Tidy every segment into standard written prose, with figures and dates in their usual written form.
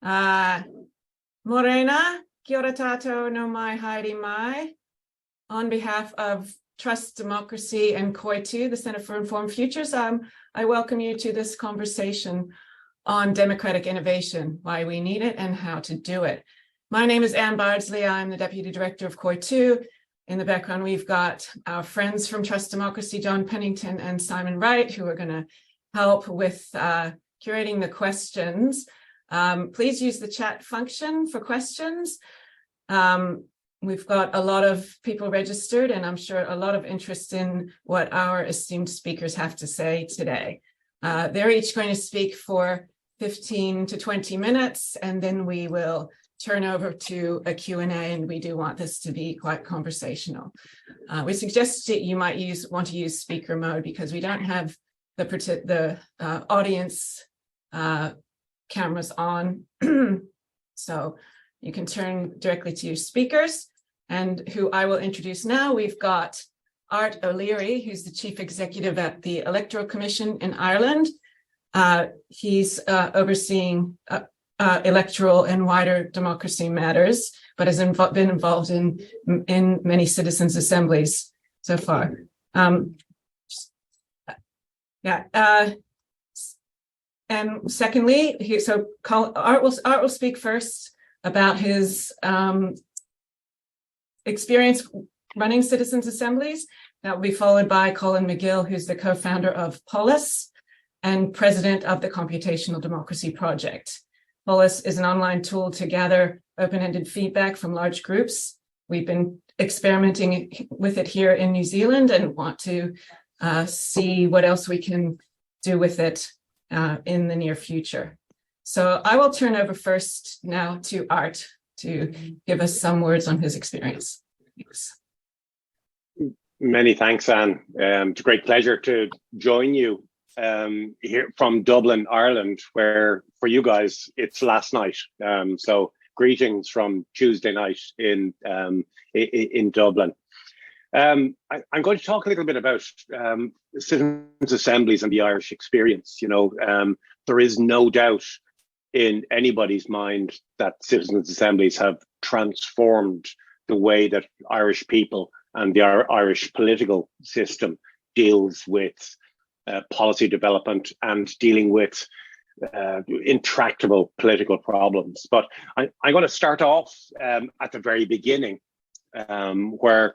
Morena, kia ora tātou no mai haere mai. On behalf of Trust, Democracy and COI2, the Center for Informed Futures, I welcome you to this conversation on democratic innovation, why we need it and how to do it. My name is Anne Bardsley. I'm the Deputy Director of COI2. In the background, we've got our friends from Trust Democracy, John Pennington and Simon Wright, who are going to help with curating the questions. Please use the chat function for questions. We've got a lot of people registered, and I'm sure a lot of interest in what our esteemed speakers have to say today. They're each going to speak for 15 to 20 minutes, and then we will turn over to a Q&A, and we do want this to be quite conversational. We suggest that you might want to use speaker mode because we don't have the audience cameras on. So you can turn directly to your speakers, and who I will introduce now. We've got Art O'Leary, who's the Chief Executive at the Electoral Commission in Ireland. He's overseeing electoral and wider democracy matters, but has been involved in many citizens' assemblies so far. And secondly, Art will speak first about his experience running citizens' assemblies. That will be followed by Colin Megill, who's the co-founder of Polis and president of the Computational Democracy Project. Polis is an online tool to gather open-ended feedback from large groups. We've been experimenting with it here in New Zealand and want to see what else we can do with it in the near future. So I will turn over first now to Art to give us some words on his experience. Thanks. Many thanks, Anne. It's a great pleasure to join you here from Dublin, Ireland, where for you guys it's last night. So greetings from Tuesday night in Dublin. I'm going to talk a little bit about citizens' assemblies and the Irish experience. You know, there is no doubt in anybody's mind that citizens' assemblies have transformed the way that Irish people and the Irish political system deals with policy development and dealing with intractable political problems. But I'm going to start off at the very beginning, where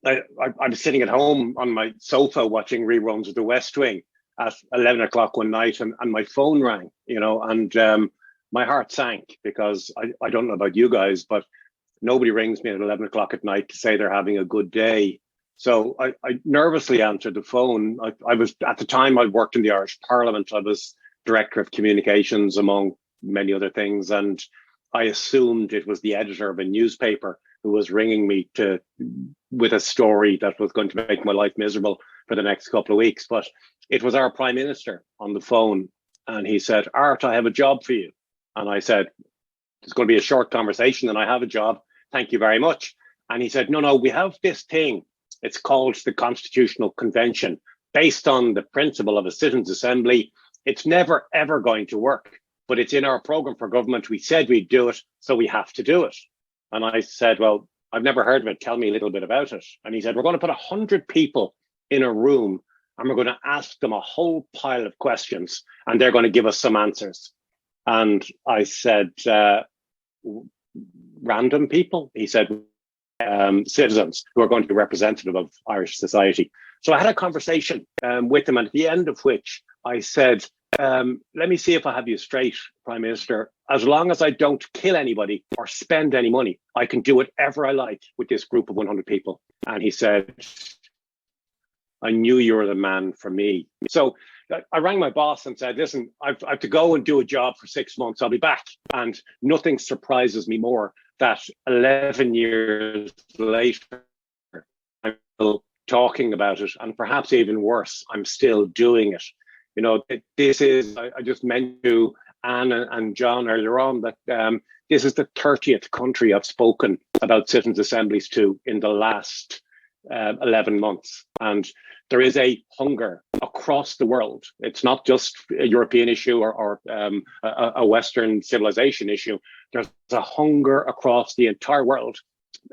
I was sitting at home on my sofa watching reruns of The West Wing at 11 o'clock one night, and my phone rang, you know, and my heart sank because I don't know about you guys, but nobody rings me at 11 o'clock at night to say they're having a good day. So I nervously answered the phone. I was, at the time, I worked in the Irish Parliament. I was Director of Communications, among many other things, and I assumed it was the editor of a newspaper who was ringing me with a story that was going to make my life miserable for the next couple of weeks. But it was our Prime Minister on the phone, and he said, "Art, I have a job for you." And I said, "It's going to be a short conversation, and I have a job. Thank you very much." And he said, "No, we have this thing. It's called the Constitutional Convention, based on the principle of a citizens' assembly. It's never, ever going to work, but it's in our programme for government. We said we'd do it, so we have to do it." And I said, "Well, I've never heard of it. Tell me a little bit about it." And he said, "We're going to put 100 people in a room, and we're going to ask them a whole pile of questions, and they're going to give us some answers." And I said, "Random people?" He said, "Citizens who are going to be representative of Irish society." So I had a conversation with him, and at the end of which I said, "Let me see if I have you straight, Prime Minister. As long as I don't kill anybody or spend any money, I can do whatever I like with this group of 100 people." And he said, "I knew you were the man for me." So I rang my boss and said, "Listen, I have to go and do a job for 6 months. I'll be back." And nothing surprises me more that 11 years later, I'm still talking about it, and perhaps even worse, I'm still doing it. You know, this is, I just mentioned to Anne and John earlier on that this is the 30th country I've spoken about citizens' assemblies to in the last 11 months. And there is a hunger across the world. It's not just a European issue or a Western civilization issue. There's a hunger across the entire world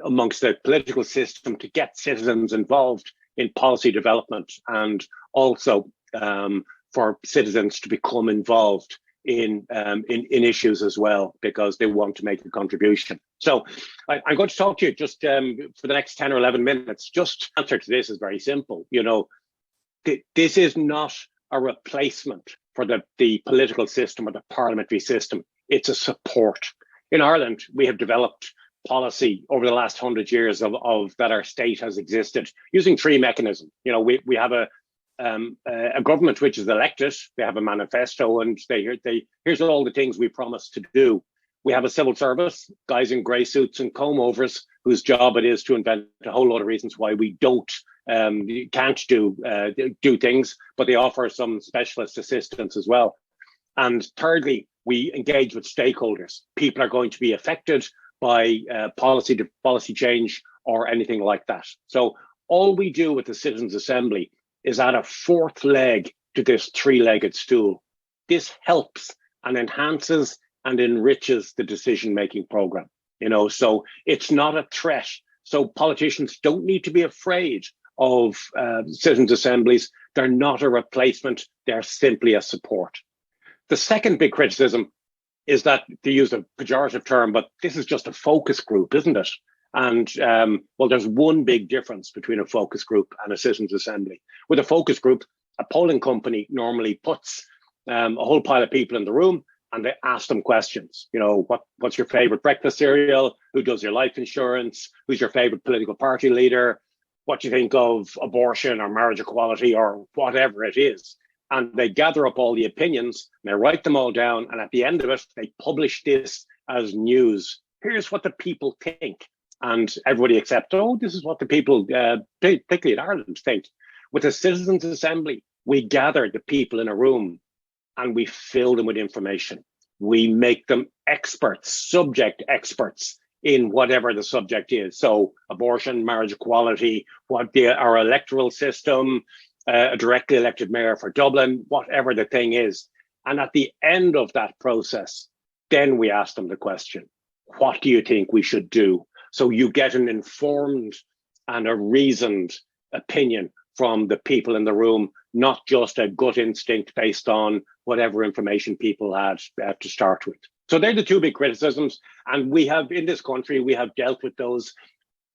amongst the political system to get citizens involved in policy development, and also for citizens to become involved in issues as well, because they want to make a contribution. So I'm going to talk to you just for the next 10 or 11 minutes. Just answer to this is very simple. You know, this is not a replacement for the political system or the parliamentary system. It's a support. In Ireland, we have developed policy over the last 100 years of that our state has existed using three mechanisms. You know, we have a government which is elected. They have a manifesto, and here's all the things we promised to do. We have a civil service, guys in grey suits and comb overs, whose job it is to invent a whole lot of reasons why we can't do things, but they offer some specialist assistance as well. And thirdly, we engage with stakeholders. People are going to be affected by policy change or anything like that. So all we do with the Citizens' Assembly is add a fourth leg to this three-legged stool. This helps and enhances and enriches the decision-making program. You know, so it's not a threat. So politicians don't need to be afraid of citizens' assemblies. They're not a replacement. They're simply a support. The second big criticism is that they use a pejorative term, but this is just a focus group, isn't it? And well, there's one big difference between a focus group and a citizens' assembly. With a focus group, a polling company normally puts a whole pile of people in the room, and they ask them questions. You know, what's your favorite breakfast cereal? Who does your life insurance? Who's your favorite political party leader? What do you think of abortion or marriage equality or whatever it is? And they gather up all the opinions, and they write them all down. And at the end of it, they publish this as news. Here's what the people think. And everybody accepts, oh, this is what the people, particularly in Ireland, think. With a citizens' assembly, we gather the people in a room and we fill them with information. We make them experts, subject experts in whatever the subject is. So abortion, marriage equality, our electoral system, a directly elected mayor for Dublin, whatever the thing is. And at the end of that process, then we ask them the question, what do you think we should do? So you get an informed and a reasoned opinion from the people in the room, not just a gut instinct based on whatever information people had to start with. So they're the two big criticisms. And we have, in this country, we have dealt with those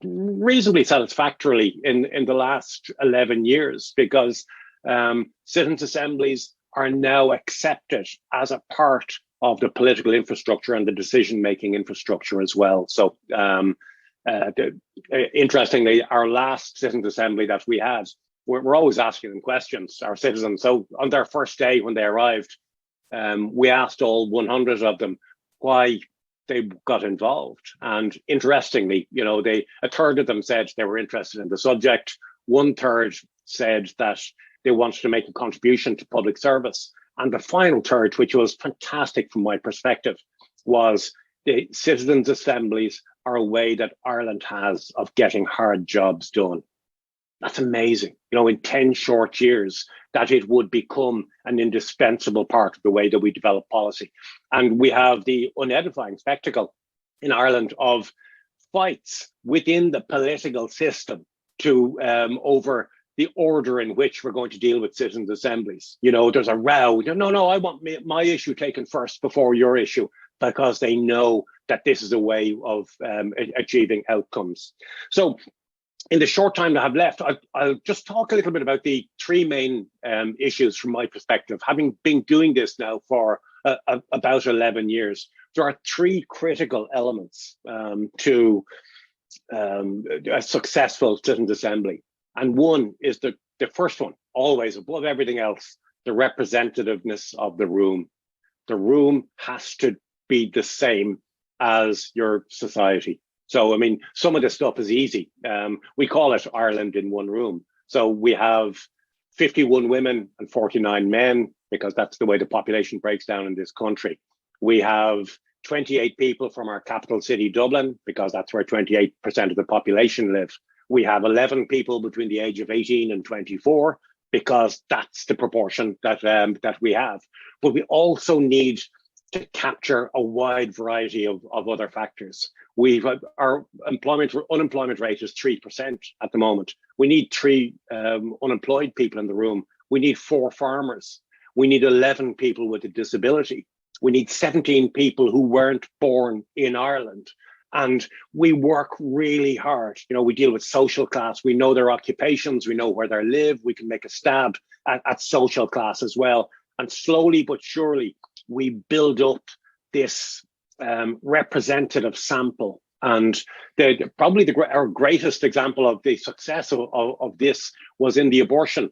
reasonably satisfactorily in the last 11 years, because citizens' assemblies are now accepted as a part of the political infrastructure and the decision-making infrastructure as well. So interestingly, our last citizens' assembly that we had, we're always asking them questions, our citizens. So on their first day when they arrived, we asked all 100 of them why they got involved. And interestingly, you know, a third of them said they were interested in the subject. 1/3 said that they wanted to make a contribution to public service. And the final third, which was fantastic from my perspective, was the citizens' assemblies are a way that Ireland has of getting hard jobs done. That's amazing. You know, in 10 short years, that it would become an indispensable part of the way that we develop policy. And we have the unedifying spectacle in Ireland of fights within the political system to over the order in which we're going to deal with citizens' assemblies. You know, there's a row. No, I want my issue taken first before your issue, because they know that this is a way of achieving outcomes. So in the short time that I have left, I'll just talk a little bit about the three main issues from my perspective. Having been doing this now for about 11 years, there are three critical elements to a successful citizens' assembly. And one is the first one, always above everything else, the representativeness of the room. The room has to be the same as your society. So, I mean, some of this stuff is easy. We call it Ireland in one room. So we have 51 women and 49 men, because that's the way the population breaks down in this country. We have 28 people from our capital city, Dublin, because that's where 28% of the population live. We have 11 people between the age of 18 and 24 because that's the proportion that we have. But we also need to capture a wide variety of other factors. Our unemployment rate is 3% at the moment. We need 3 unemployed people in the room. We need 4 farmers. We need 11 people with a disability. We need 17 people who weren't born in Ireland. And we work really hard. We deal with social class. We know their occupations. We know where they live. We can make a stab at social class as well. And slowly but surely, we build up this representative sample. And probably our greatest example of the success of this was in the abortion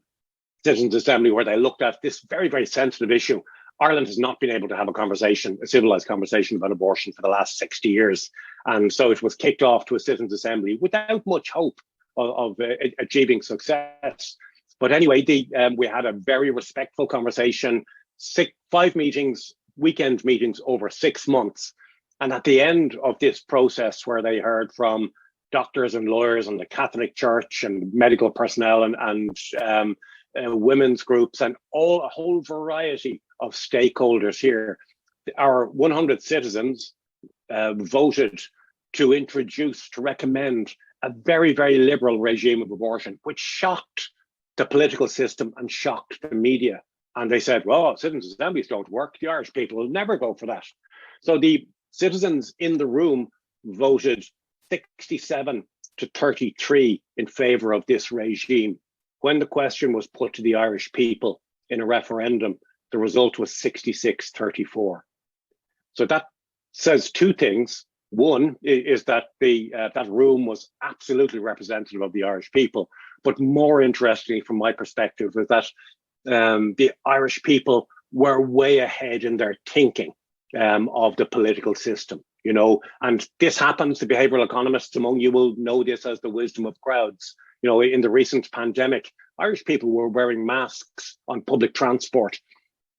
Citizens Assembly, where they looked at this very, very sensitive issue. Ireland has not been able to have a civilized conversation about abortion for the last 60 years. And so it was kicked off to a Citizens Assembly without much hope of achieving success. But anyway, we had a very respectful conversation, 5 meetings, weekend meetings over 6 months. And at the end of this process, where they heard from doctors and lawyers and the Catholic Church and medical personnel and women's groups and a whole variety of stakeholders here, our 100 citizens voted to recommend a very, very liberal regime of abortion, which shocked the political system and shocked the media. And they said, well, citizens' assemblies don't work. The Irish people will never go for that. So the citizens in the room voted 67 to 33 in favor of this regime. When the question was put to the Irish people in a referendum, the result was 66-34. So that says 2 things. One is that that room was absolutely representative of the Irish people. But more interestingly, from my perspective, is that the Irish people were way ahead in their thinking of the political system, and this happens. The behavioral economists among you will know this as the wisdom of crowds. In the recent pandemic, Irish people were wearing masks on public transport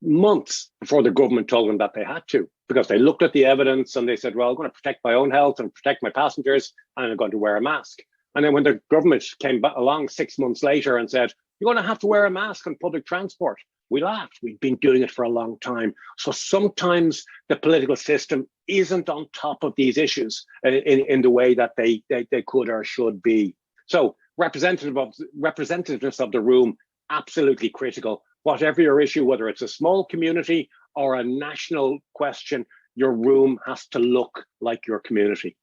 months before the government told them that they had to, because they looked at the evidence and they said, well, I'm going to protect my own health and protect my passengers, and I'm going to wear a mask. And then when the government came along 6 months later and said, you're going to have to wear a mask on public transport, we laughed. We've been doing it for a long time. So sometimes the political system isn't on top of these issues in the way that they could or should be. So representativeness of the room, absolutely critical. Whatever your issue, whether it's a small community or a national question, your room has to look like your community.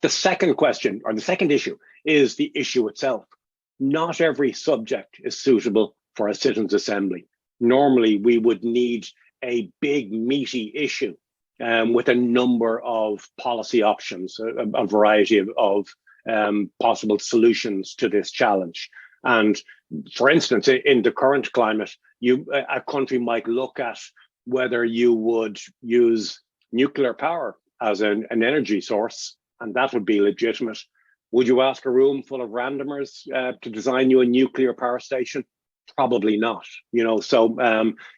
The second question, or the second issue, is the issue itself. Not every subject is suitable for a citizens' assembly. Normally, we would need a big, meaty issue with a number of policy options, a variety of possible solutions to this challenge. And for instance, in the current climate, a country might look at whether you would use nuclear power as an energy source, and that would be legitimate. Would you ask a room full of randomers to design you a nuclear power station? Probably not. So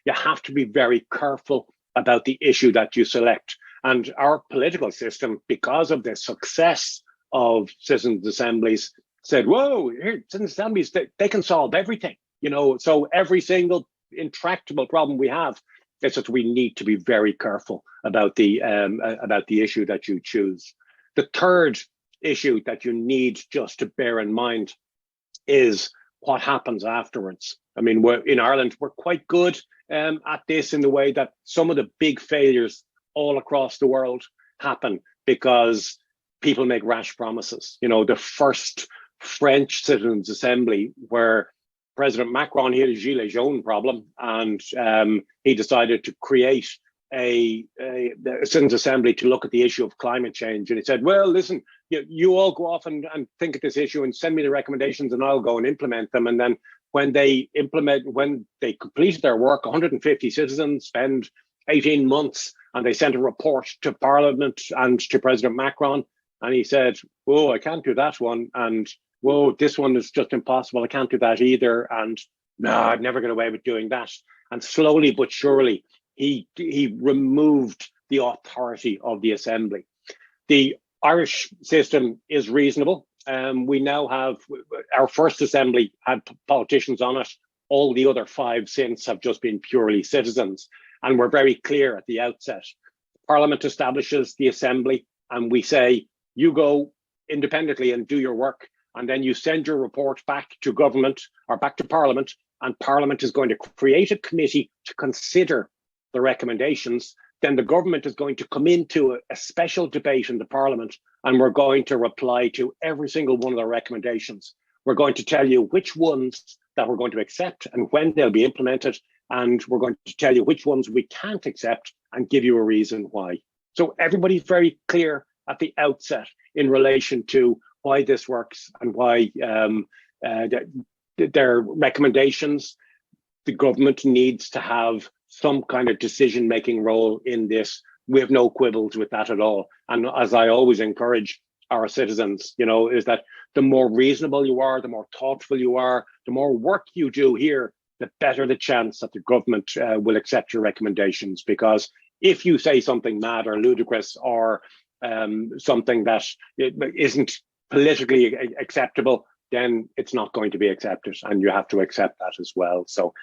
you have to be very careful about the issue that you select. And our political system, because of the success of citizens' assemblies, said, whoa, here, citizens' assemblies, they can solve everything. So every single intractable problem we have, it's that we need to be very careful about the issue that you choose. The third issue that you need just to bear in mind is what happens afterwards. I mean, in Ireland, we're quite good at this, in the way that some of the big failures all across the world happen because people make rash promises. The first French Citizens' Assembly, where President Macron, he had a Gilets jaunes problem, and he decided to create a Citizens' Assembly to look at the issue of climate change. And he said, well, listen, you all go off and think of this issue and send me the recommendations and I'll go and implement them. And then when they completed their work, 150 citizens spend 18 months, and they sent a report to Parliament and to President Macron. And he said, whoa, I can't do that one. And whoa, this one is just impossible. I can't do that either. And no, I'd never get away with doing that. And slowly but surely, he removed the authority of the assembly. The Irish system is reasonable. We now have our first assembly had politicians on it. All the other 5 since have just been purely citizens. And we're very clear at the outset. Parliament establishes the assembly and we say, you go independently and do your work. And then you send your report back to government or back to Parliament, and Parliament is going to create a committee to consider the recommendations. Then the government is going to come into a special debate in the Parliament, and we're going to reply to every single one of their recommendations. We're going to tell you which ones that we're going to accept and when they'll be implemented, and we're going to tell you which ones we can't accept and give you a reason why. So everybody's very clear at the outset in relation to why this works and why their recommendations. The government needs to have some kind of decision-making role in this. We have no quibbles with that at all. And as I always encourage our citizens, is that the more reasonable you are, the more thoughtful you are, the more work you do here, the better the chance that the government will accept your recommendations. Because if you say something mad or ludicrous or something that isn't politically acceptable, then it's not going to be accepted, and you have to accept that as well. So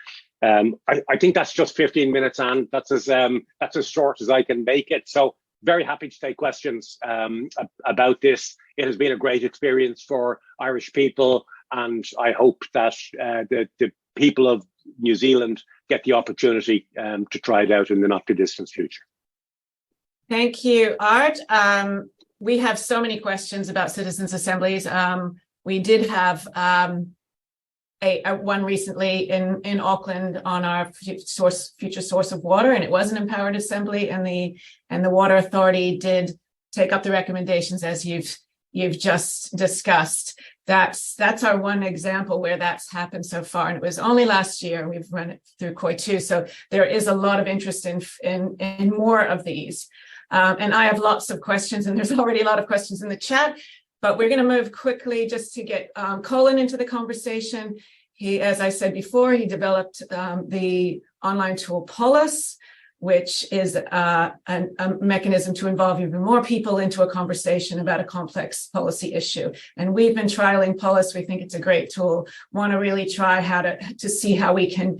I think that's just 15 minutes, and that's as short as I can make it. So very happy to take questions about this. It has been a great experience for Irish people, and I hope that the people of New Zealand get the opportunity to try it out in the not too distant future. Thank you, Art. We have so many questions about citizens' assemblies. We did have one recently in Auckland on our future source of water, and it was an empowered assembly, and the Water Authority did take up the recommendations as you've just discussed. That's our one example where that's happened so far, and it was only last year, and we've run it through COI2. So there is a lot of interest in more of these. And I have lots of questions, and there's already a lot of questions in the chat, but we're going to move quickly just to get Colin into the conversation. He, as I said before, he developed the online tool Polis, which is a mechanism to involve even more people into a conversation about a complex policy issue. And we've been trialing Polis. We think it's a great tool. Want to really try how to see how we can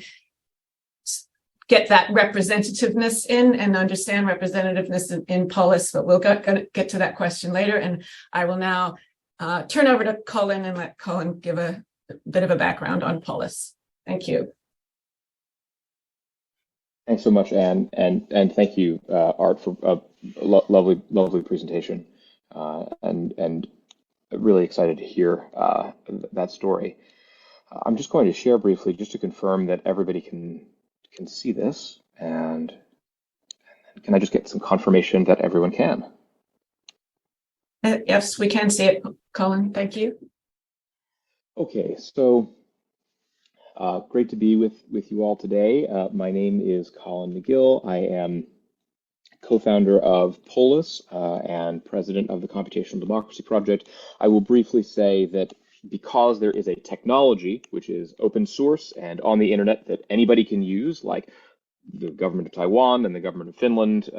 get that representativeness in and understand representativeness in Polis, but we'll get to that question later. And I will now turn over to Colin and let Colin give a bit of a background on Polis. Thank you. Thanks so much, Anne, and thank you, Art, for a lovely presentation, and really excited to hear that story. I'm just going to share briefly, just to confirm that everybody can see this, and can I just get some confirmation that everyone can? Yes, we can see it, Colin. Thank you. Okay, so great to be with you all today. My name is Colin Megill. I am co-founder of Polis and president of the Computational Democracy Project. I will briefly say that because there is a technology which is open source and on the internet that anybody can use, like the government of Taiwan and the government of Finland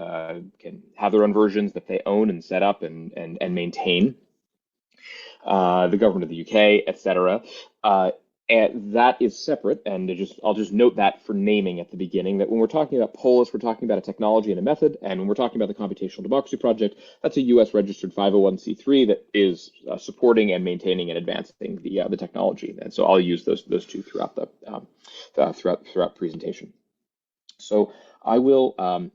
can have their own versions that they own and set up and maintain, the government of the UK, etc. And that is separate, and I'll just note that for naming at the beginning, that when we're talking about Polis, we're talking about a technology and a method, and when we're talking about the Computational Democracy Project, that's a US registered 501c3 that is supporting and maintaining and advancing the technology. And so I'll use those two throughout the throughout presentation. So I will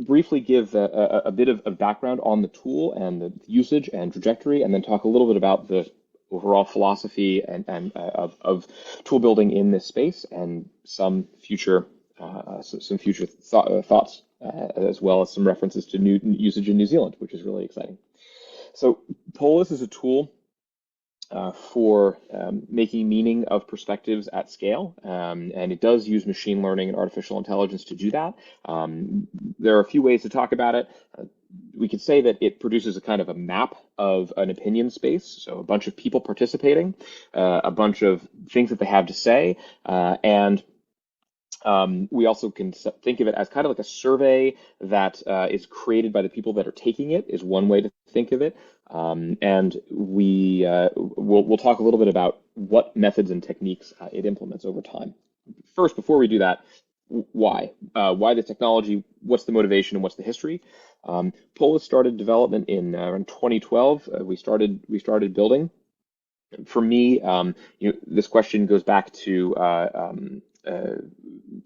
briefly give a bit of background on the tool and the usage and trajectory, and then talk a little bit about the overall philosophy and of tool building in this space, and some future thoughts, as well as some references to new usage in New Zealand, which is really exciting. So Polis is a tool for making meaning of perspectives at scale, and it does use machine learning and artificial intelligence to do that. There are a few ways to talk about it. We could say that it produces a kind of a map of an opinion space, so a bunch of people participating, a bunch of things that they have to say, and We also can think of it as kind of like a survey that is created by the people that are taking it, is one way to think of it. And we'll talk a little bit about what methods and techniques it implements over time. First, before we do that, why? Why the technology? What's the motivation and what's the history? Polis started development in 2012. We started building. For me, this question goes back to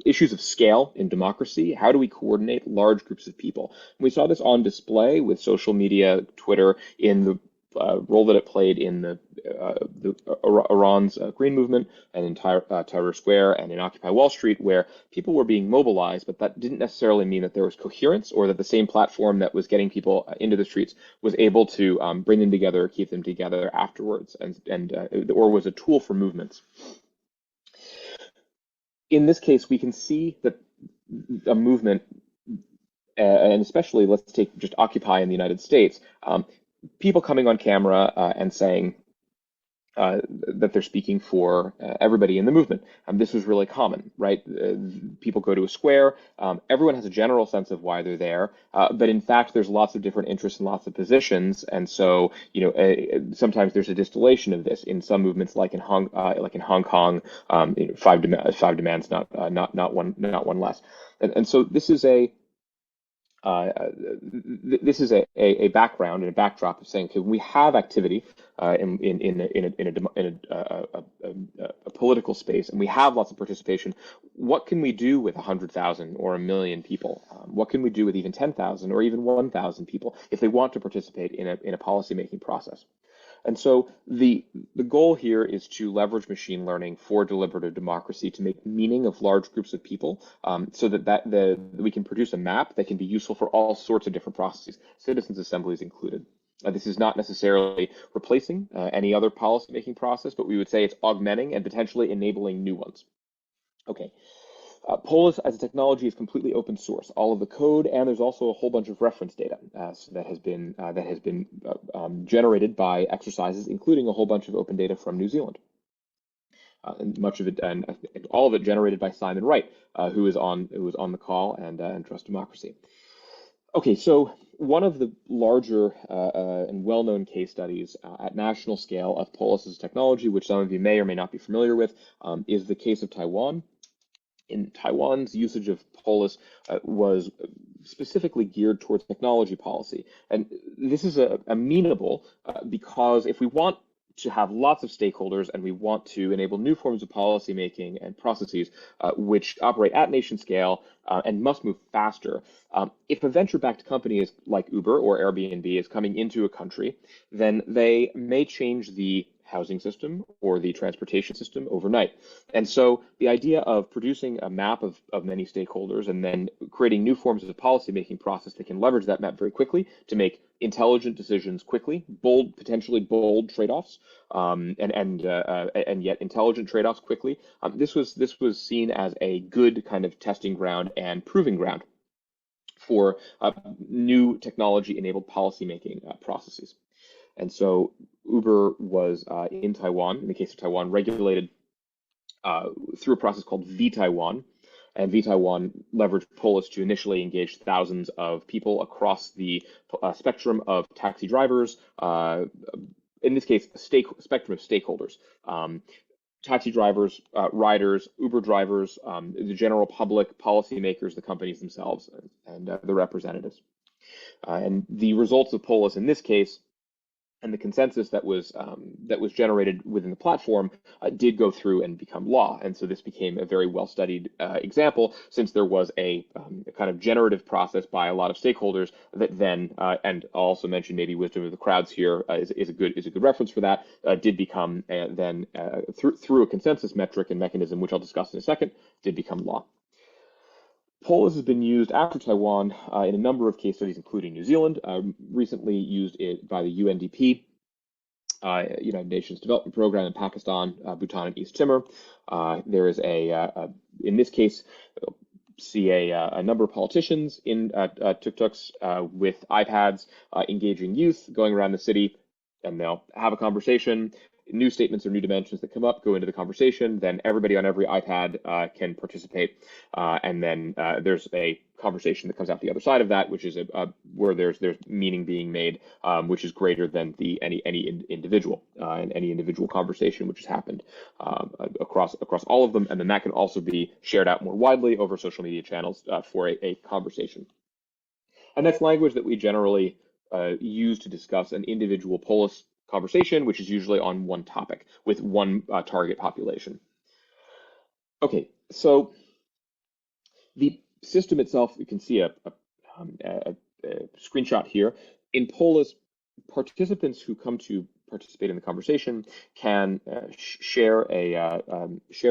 issues of scale in democracy. How do we coordinate large groups of people? We saw this on display with social media, Twitter, in the role that it played in the Iran's Green Movement and in Tahrir Square and in Occupy Wall Street, where people were being mobilized, but that didn't necessarily mean that there was coherence or that the same platform that was getting people into the streets was able to bring them together, keep them together afterwards, or was a tool for movements. In this case, we can see that a movement, and especially let's take just Occupy in the United States, people coming on camera and saying that they're speaking for everybody in the movement. This was really common, right? People go to a square, everyone has a general sense of why they're there, but in fact, there's lots of different interests and lots of positions, and so sometimes there's a distillation of this in some movements, like in Hong Kong, five demands, not one less, and so this is a background and a backdrop of saying, okay, we have activity in a political space, and we have lots of participation. What can we do with 100,000 or 1 million people? What can we do with even 10,000 or even 1,000 people if they want to participate in a policymaking process? And so the goal here is to leverage machine learning for deliberative democracy to make meaning of large groups of people, so that we can produce a map that can be useful for all sorts of different processes, citizens' assemblies included. This is not necessarily replacing any other policymaking process, but we would say it's augmenting and potentially enabling new ones. Okay. Polis as a technology is completely open source, all of the code, and there's also a whole bunch of reference data that has been generated by exercises, including a whole bunch of open data from New Zealand. And much of it, and all of it, generated by Simon Wright, who was on the call, and Trust Democracy. Okay, so one of the larger and well-known case studies at national scale of Polis as a technology, which some of you may or may not be familiar with, is the case of Taiwan. In Taiwan's usage of Polis was specifically geared towards technology policy. And this is amenable because if we want to have lots of stakeholders and we want to enable new forms of policy making and processes which operate at nation scale and must move faster, if a venture-backed company is like Uber or Airbnb is coming into a country, then they may change the housing system or the transportation system overnight. And so the idea of producing a map of many stakeholders and then creating new forms of the policymaking process that can leverage that map very quickly to make intelligent decisions quickly, potentially bold trade-offs, and yet intelligent trade-offs quickly. This was seen as a good kind of testing ground and proving ground for new technology-enabled policymaking processes. And so Uber was in Taiwan, in the case of Taiwan, regulated through a process called V-Taiwan. And V-Taiwan leveraged Polis to initially engage thousands of people across the spectrum of taxi drivers, in this case, a spectrum of stakeholders. Taxi drivers, riders, Uber drivers, the general public, policymakers, the companies themselves, and the representatives. And the results of Polis in this case, and the consensus that was generated within the platform did go through and become law. And so this became a very well-studied example, since there was a kind of generative process by a lot of stakeholders that then, and I'll also mention maybe wisdom of the crowds here is a good reference for that, did become then through a consensus metric and mechanism, which I'll discuss in a second, did become law. Polis has been used after Taiwan in a number of case studies, including New Zealand, recently used it by the UNDP, United Nations Development Program in Pakistan, Bhutan, and East Timor. There is in this case, see a number of politicians in tuk-tuks with iPads engaging youth, going around the city, and they'll have a conversation. new statements or new dimensions that come up go into the conversation, then everybody on every iPad can participate, and then there's a conversation that comes out the other side of that, which is where there's meaning being made, which is greater than any individual and any individual conversation which has happened across all of them, and then that can also be shared out more widely over social media channels for a conversation. And that's language that we generally use to discuss an individual Polis conversation, which is usually on one topic with one target population. Okay, so the system itself, you can see a screenshot here. In Polis, participants who come to participate in the conversation can share a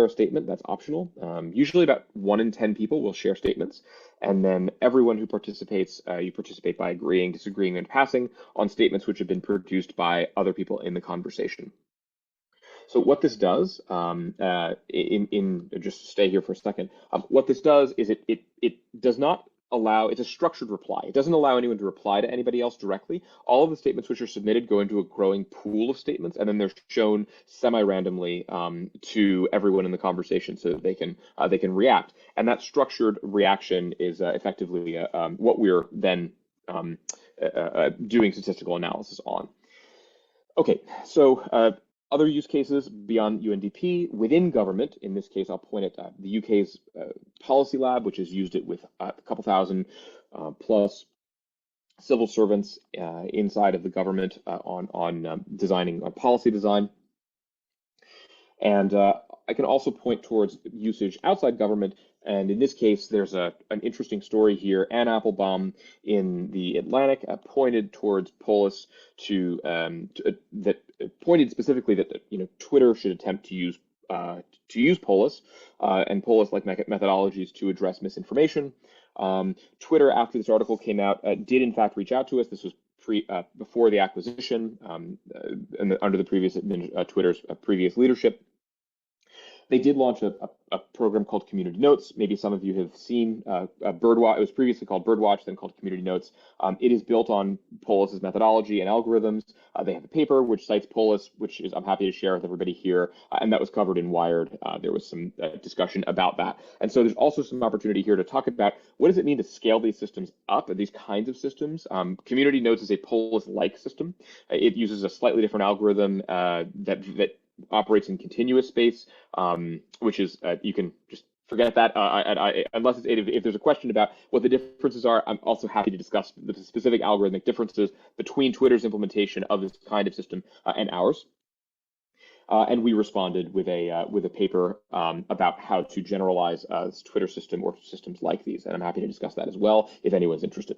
statement that's optional. Usually about 1 in 10 people will share statements. And then everyone who participates, you participate by agreeing, disagreeing, and passing on statements which have been produced by other people in the conversation. So what this does, just stay here for a second, what this does is it does not allow, it's a structured reply. It doesn't allow anyone to reply to anybody else directly. All of the statements which are submitted go into a growing pool of statements, and then they're shown semi-randomly to everyone in the conversation so that they can react. And that structured reaction is effectively what we're then doing statistical analysis on. Okay, so other use cases beyond UNDP within government, in this case, I'll point at the UK's Policy Lab, which has used it with a couple thousand plus civil servants inside of the government on designing policy design. And I can also point towards usage outside government. And in this case, there's an interesting story here. Anne Applebaum in the Atlantic pointed towards Polis that pointed specifically that Twitter should attempt to use Polis and Polis-like methodologies to address misinformation. Twitter, after this article came out, did in fact reach out to us. This was before the acquisition and under the previous Twitter's previous leadership. They did launch a program called Community Notes. Maybe some of you have seen Birdwatch. It was previously called Birdwatch, then called Community Notes. It is built on Polis's methodology and algorithms. They have a paper which cites Polis, which I'm happy to share with everybody here, and that was covered in Wired. There was some discussion about that. And so there's also some opportunity here to talk about what does it mean to scale these systems up, these kinds of systems. Community Notes is a Polis-like system. It uses a slightly different algorithm that operates in continuous space, which is you can just forget that unless if there's a question about what the differences are. I'm also happy to discuss the specific algorithmic differences between Twitter's implementation of this kind of system and ours. And we responded with a paper about how to generalize this Twitter system or systems like these, and I'm happy to discuss that as well if anyone's interested.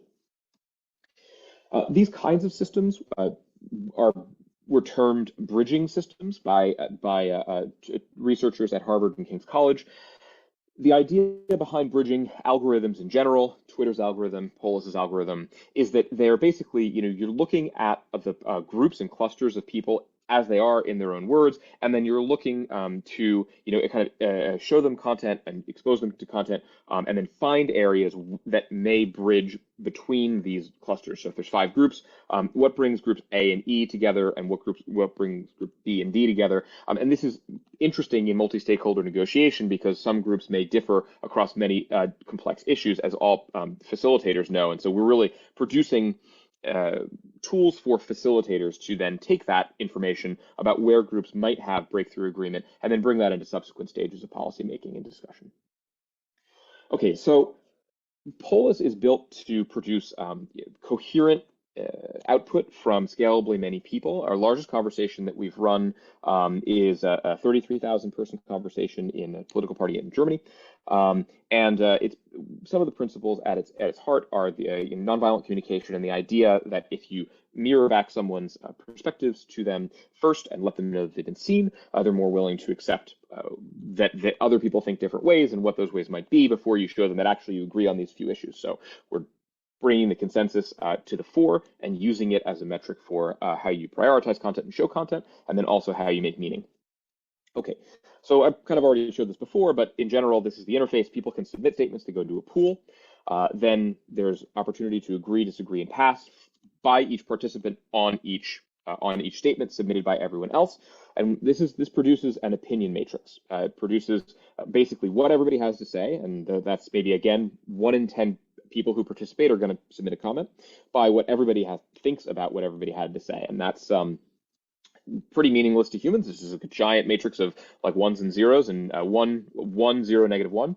These kinds of systems were termed bridging systems by researchers at Harvard and King's College. The idea behind bridging algorithms in general, Twitter's algorithm, Polis's algorithm, is that they're basically, you're looking at the groups and clusters of people as they are in their own words, and then you're looking to kind of show them content and expose them to content, and then find areas that may bridge between these clusters. So if there's 5 groups, what brings groups A and E together, and what brings group B and D together? And this is interesting in multi-stakeholder negotiation because some groups may differ across many complex issues, as all facilitators know. And so we're really producing tools for facilitators to then take that information about where groups might have breakthrough agreement and then bring that into subsequent stages of policymaking and discussion. Okay, so Polis is built to produce coherent output from scalably many people. Our largest conversation that we've run is a 33,000 person conversation in a political party in Germany. It's some of the principles at its heart are the nonviolent communication and the idea that if you mirror back someone's perspectives to them first and let them know that they've been seen, they're more willing to accept that other people think different ways and what those ways might be before you show them that actually you agree on these few issues. So we're bringing the consensus to the fore and using it as a metric for how you prioritize content and show content, and then also how you make meaning. Okay, so I've kind of already showed this before, but in general, this is the interface. People can submit statements to go into a pool. Then there's opportunity to agree, disagree, and pass by each participant on each on each statement submitted by everyone else. And this produces an opinion matrix. It produces basically what everybody has to say, and that's maybe, again, 1 in 10 people who participate are going to submit a comment by what everybody thinks about what everybody had to say. And that's pretty meaningless to humans. This is a giant matrix of like ones and zeros, and 1, 0, -1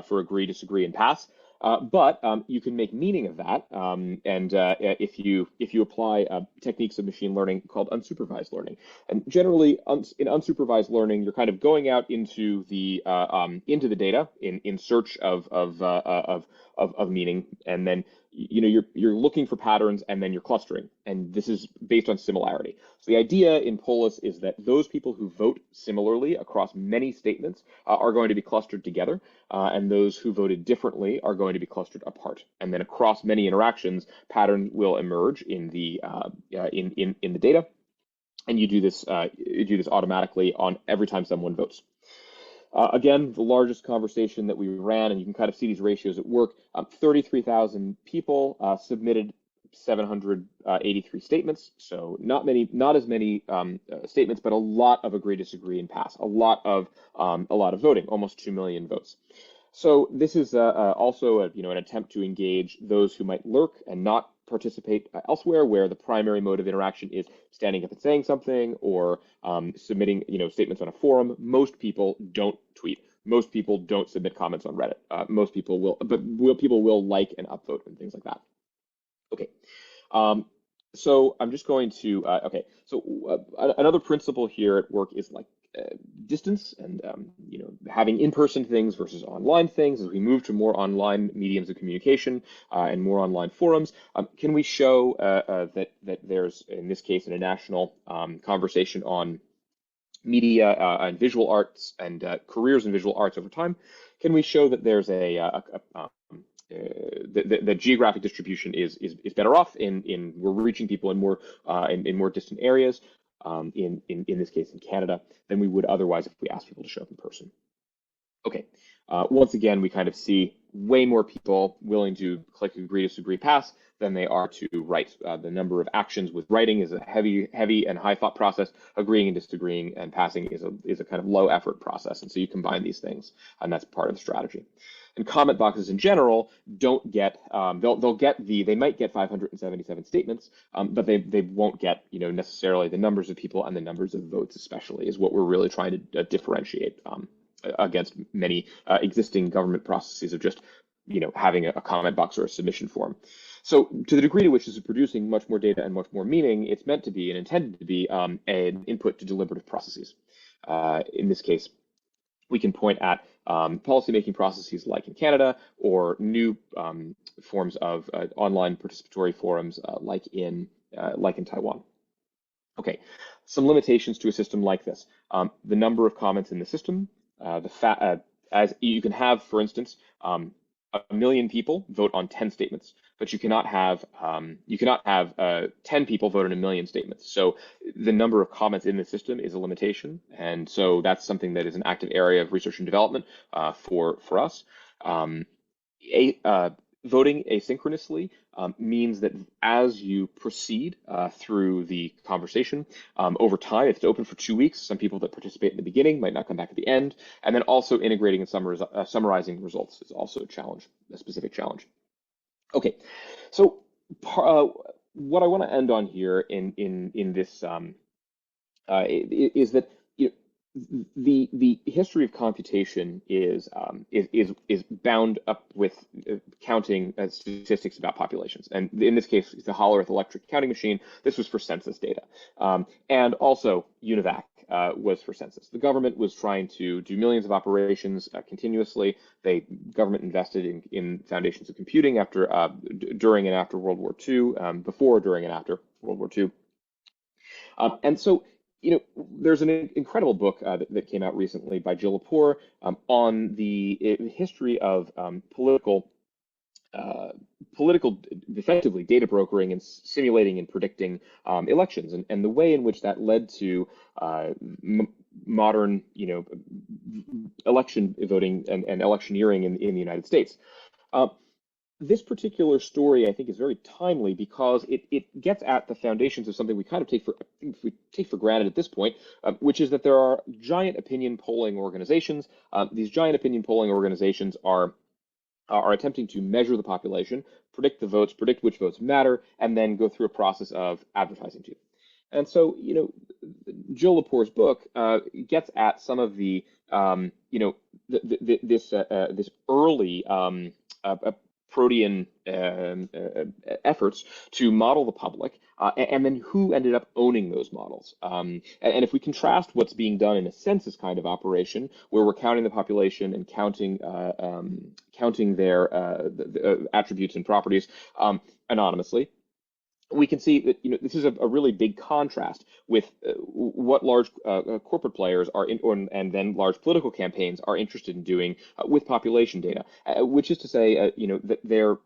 for agree, disagree, and pass. But you can make meaning of that, and if you apply techniques of machine learning called unsupervised learning. And generally, in unsupervised learning, you're kind of going out into the data in search of meaning, and then you're looking for patterns, and then you're clustering. And this is based on similarity. So the idea in Polis is that those people who vote similarly across many statements are going to be clustered together, and those who voted differently are going to be clustered apart. And then across many interactions, patterns will emerge in the data, and you do this automatically on every time someone votes. Again, the largest conversation that we ran, and you can kind of see these ratios at work, 33,000 people submitted 783 statements. So not as many statements, but a lot of agree, disagree, and pass. A lot of voting, almost 2 million votes. So this is also an attempt to engage those who might lurk and not participate elsewhere, where the primary mode of interaction is standing up and saying something, or submitting statements on a forum. Most people don't tweet. Most people don't submit comments on Reddit. Most people will, but people will like and upvote and things like that. Okay. So I'm just going to, another principle here at work is like distance, and having in-person things versus online things. As we move to more online mediums of communication and more online forums, can we show that there's, in this case, in a national conversation on media and visual arts and careers in visual arts over time, can we show that there's the geographic distribution is better off in we're reaching people in more distant areas, in this case in Canada, than we would otherwise if we asked people to show up in person. Okay, once again, we kind of see way more people willing to click agree, disagree, pass than they are to write. The number of actions with writing is a heavy and high thought process. Agreeing and disagreeing and passing is a kind of low effort process. And so you combine these things, and that's part of the strategy. And comment boxes in general don't get, they might get 577 statements, but they won't get, necessarily the numbers of people and the numbers of votes, especially, is what we're really trying to differentiate against many existing government processes of just, having a comment box or a submission form. So to the degree to which this is producing much more data and much more meaning, it's meant to be and intended to be an input to deliberative processes. In this case, we can point at policymaking processes like in Canada, or new forms of online participatory forums like in Taiwan. Okay, some limitations to a system like this: the number of comments in the system, as you can have, for instance, 1 million people vote on 10 statements, but you cannot have 10 people vote on 1 million statements. So the number of comments in the system is a limitation, and so that's something that is an active area of research and development for us. Voting asynchronously means that as you proceed through the conversation, over time, if it's open for 2 weeks, some people that participate in the beginning might not come back at the end. And then also integrating and summarizing results is also a specific challenge. Okay, so what I want to end on here in this is that the history of computation is bound up with counting statistics about populations, and in this case, it's the Hollow Earth electric counting machine. This was for census data, and also UNIVAC was for census. The government was trying to do millions of operations continuously. Government invested in foundations of computing during and after World War II, before, during, and after World War II, and so. There's an incredible book that came out recently by Jill Lepore on the history of political, effectively data brokering and simulating and predicting elections, and the way in which that led to modern, election voting and electioneering in the United States. this particular story, I think, is very timely because it gets at the foundations of something we kind of take for granted at this point, which is that there are giant opinion polling organizations. These giant opinion polling organizations are attempting to measure the population, predict the votes, predict which votes matter, and then go through a process of advertising to them. And so, Jill Lepore's book gets at some of the, this early protean efforts to model the public, and then who ended up owning those models. And if we contrast what's being done in a census kind of operation, where we're counting the population and counting their attributes and properties anonymously, we can see that this is a really big contrast with what large corporate players are and then large political campaigns are interested in doing with population data, which is to say, that they're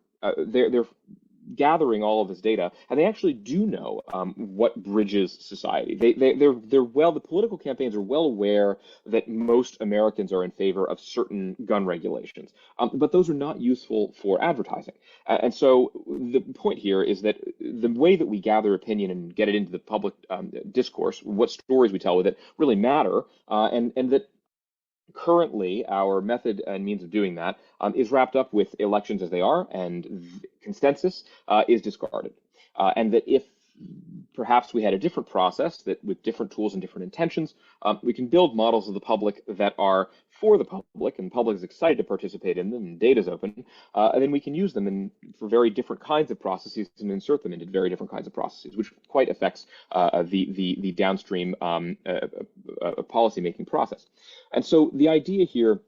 gathering all of this data, and they actually do know what bridges society. The political campaigns are well aware that most Americans are in favor of certain gun regulations, but those are not useful for advertising. And so the point here is that the way that we gather opinion and get it into the public discourse, what stories we tell with it, really matter, and that currently our method and means of doing that is wrapped up with elections as they are, and consensus is discarded. And that if perhaps we had a different process that with different tools and different intentions, we can build models of the public that are for the public, and the public is excited to participate in them, and data is open, and then we can use them for very different kinds of processes and insert them into very different kinds of processes, which quite affects the downstream policy-making process. And so the idea here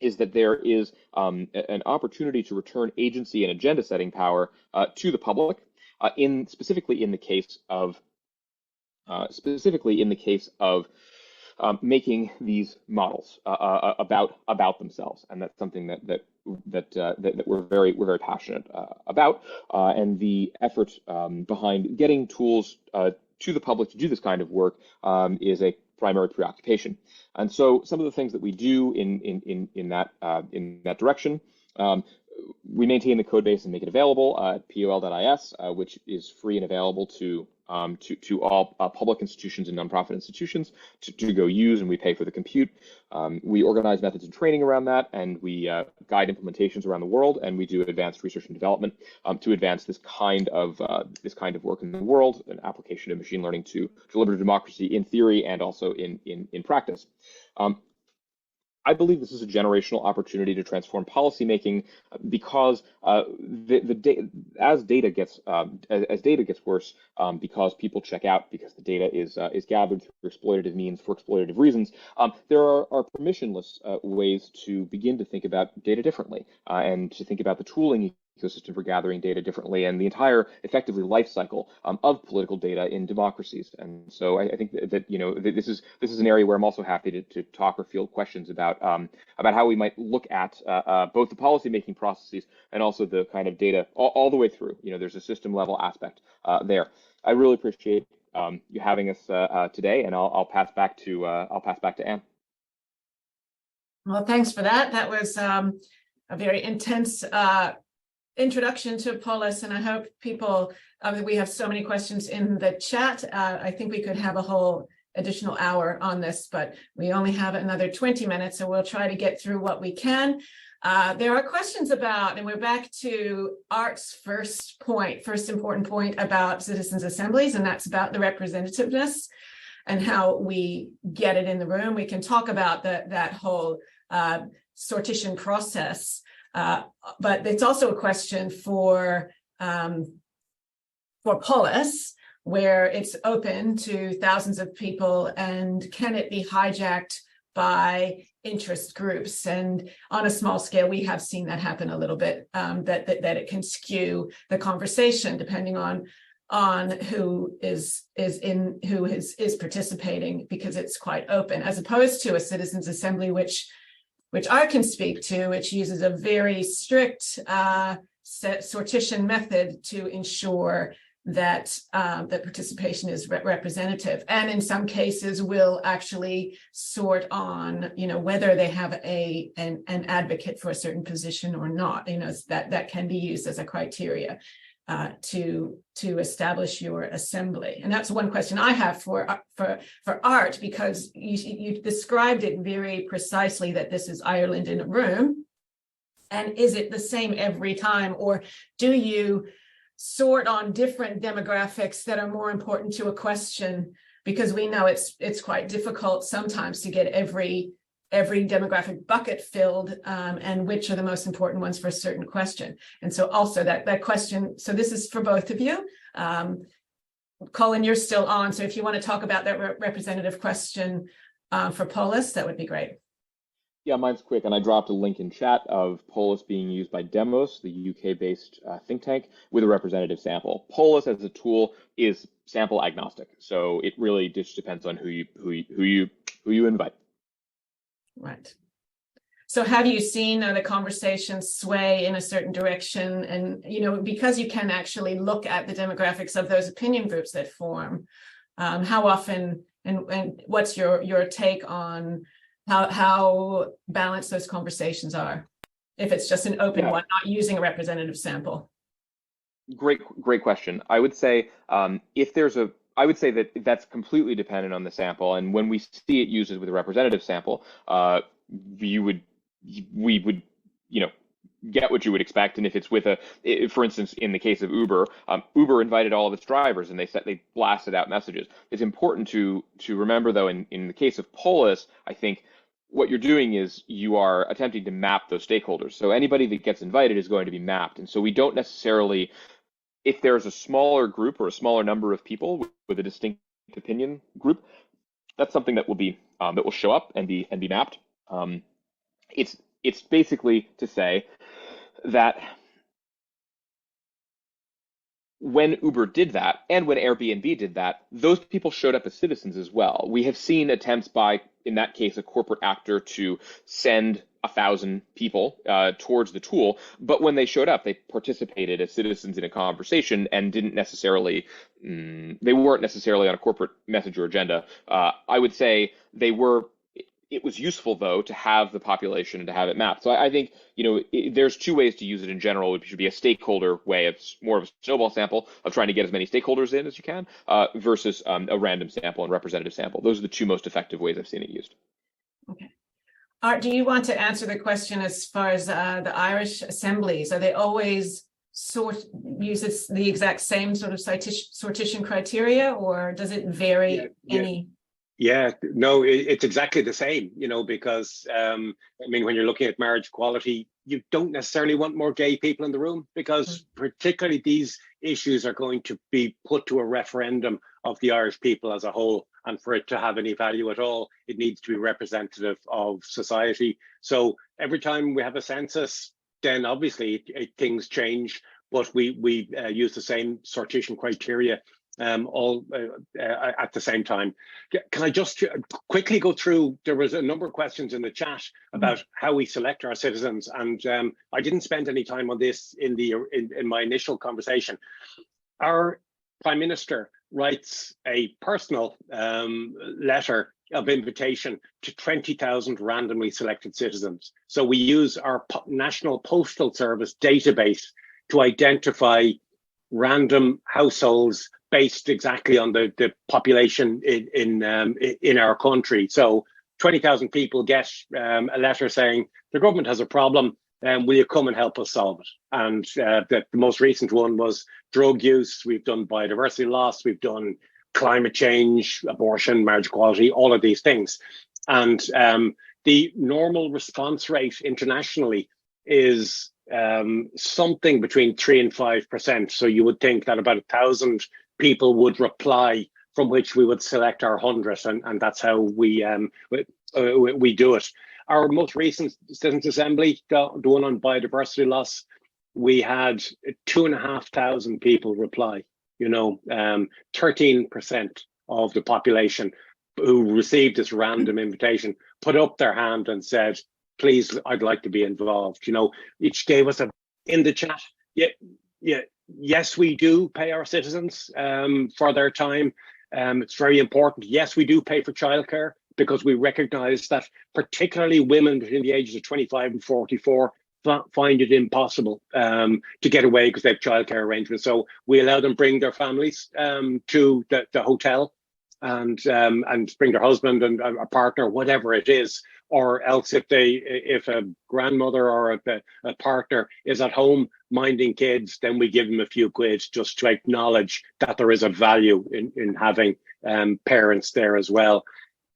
is that there is an opportunity to return agency and agenda-setting power to the public, specifically in the case of making these models about themselves, and that's something that we're very passionate about, and the effort behind getting tools to the public to do this kind of work is a primary preoccupation. And so some of the things that we do in that direction. We maintain the code base and make it available at pol.is, which is free and available to all public institutions and nonprofit institutions to go use, and we pay for the compute. We organize methods and training around that, and we guide implementations around the world, and we do advanced research and development to advance this kind of work in the world, an application of machine learning to deliberative democracy in theory and also in practice. I believe this is a generational opportunity to transform policymaking because as data gets worse, because people check out, because the data is gathered through exploitative means for exploitative reasons, there are permissionless ways to begin to think about data differently and to think about the tooling ecosystem for gathering data differently, and the entire effectively life cycle of political data in democracies. And so I think that this is an area where I'm also happy to talk or field questions about how we might look at both the policymaking processes and also the kind of data all the way through. There's a system level aspect there. I really appreciate you having us today, and I'll pass back to Anne. Well, thanks for that. That was a very intense introduction to Polis, and I hope people, we have so many questions in the chat. I think we could have a whole additional hour on this, but we only have another 20 minutes, so we'll try to get through what we can. There are questions about, and we're back to Art's first important point about citizens' assemblies, and that's about the representativeness and how we get it in the room. We can talk about that whole sortition process. But it's also a question for Polis, where it's open to thousands of people, and can it be hijacked by interest groups? And on a small scale, we have seen that happen a little bit, that it can skew the conversation depending on who is participating, because it's quite open, as opposed to a citizens' assembly, which I can speak to, which uses a very strict sortition method to ensure that that participation is representative, and in some cases will actually sort on, whether they have an advocate for a certain position or not. That can be used as a criteria to establish your assembly. And that's one question I have for Art, because you described it very precisely, that this is Ireland in a room. And is it the same every time, or do you sort on different demographics that are more important to a question? Because we know it's quite difficult sometimes to get every demographic bucket filled, and which are the most important ones for a certain question. And so also that question, so this is for both of you. Colin, you're still on, so if you want to talk about that representative question for Polis, that would be great. Yeah, mine's quick, and I dropped a link in chat of Polis being used by Demos, the UK-based think tank, with a representative sample. Polis as a tool is sample agnostic, so it really just depends on who you invite. Right. So have you seen the conversation sway in a certain direction? And because you can actually look at the demographics of those opinion groups that form, how often and what's your take on how balanced those conversations are, if it's just an open one, not using a representative sample? Great question. I would say I would say that that's completely dependent on the sample, and when we see it used with a representative sample, we would get what you would expect. And if it's with for instance, in the case of Uber, Uber invited all of its drivers, and they blasted out messages. It's important to remember, though, in the case of Polis, I think what you're doing is you are attempting to map those stakeholders. So anybody that gets invited is going to be mapped. And so we don't necessarily, if there's a smaller group or a smaller number of people with a distinct opinion group, that's something that will show up and be mapped. It's basically to say that when Uber did that, and when Airbnb did that, those people showed up as citizens as well. We have seen attempts by, in that case, a corporate actor to send 1,000 people towards the tool, but when they showed up, they participated as citizens in a conversation and they weren't necessarily on a corporate message or agenda. I would say it was useful, though, to have the population and to have it mapped. So I think, there's two ways to use it in general. It should be a stakeholder way. It's more of a snowball sample of trying to get as many stakeholders in as you can, versus a random sample and representative sample. Those are the two most effective ways I've seen it used. Okay. Art, do you want to answer the question as far as the Irish assemblies? Are they always use the exact same sort of sortition criteria, or does it vary any? Yeah, no, it's exactly the same, because when you're looking at marriage equality, you don't necessarily want more gay people in the room, because particularly these issues are going to be put to a referendum of the Irish people as a whole. And for it to have any value at all, it needs to be representative of society. So every time we have a census, then obviously things change, but we use the same sortition criteria all at the same time. Can I just quickly go through? There was a number of questions in the chat about how we select our citizens, and I didn't spend any time on this in my initial conversation. Our Prime Minister writes a personal letter of invitation to 20,000 randomly selected citizens. So we use our National Postal Service database to identify random households based exactly on the population in our country. So 20,000 people get a letter saying the government has a problem, will you come and help us solve it? And the most recent one was drug use. We've done biodiversity loss, we've done climate change, abortion, marriage equality, all of these things. And the normal response rate internationally is something between 3 and 5%. So you would think that about 1,000 people would reply, from which we would select our 100, and that's how we do it. Our most recent Citizens Assembly, the one on biodiversity loss, we had 2,500 people reply. 13% of the population who received this random invitation put up their hand and said, please, I'd like to be involved. It gave us in the chat. Yeah, yes, we do pay our citizens for their time. It's very important. Yes, we do pay for childcare because we recognise that particularly women between the ages of 25 and 44 find it impossible to get away because they have childcare arrangements. So we allow them bring their families to the hotel and bring their husband and a partner, whatever it is. Or else if a grandmother or a partner is at home minding kids, then we give them a few quid just to acknowledge that there is a value in having parents there as well.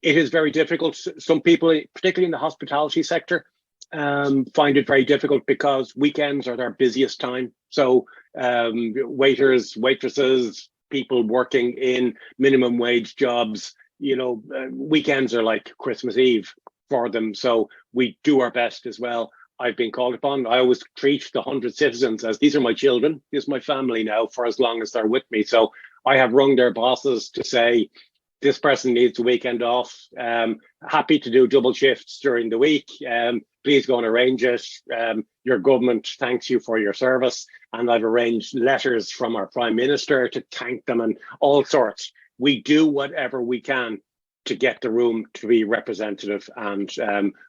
It is very difficult. Some people, particularly in the hospitality sector, find it very difficult because weekends are their busiest time. So waiters, waitresses, people working in minimum wage jobs, weekends are like Christmas Eve for them. So we do our best as well. I've been called upon. I always treat the 100 citizens as these are my children. This is my family now for as long as they're with me. So I have rung their bosses to say, this person needs a weekend off. Happy to do double shifts during the week. Please go and arrange it. Your government thanks you for your service. And I've arranged letters from our Prime Minister to thank them and all sorts. We do whatever we can to get the room to be representative. And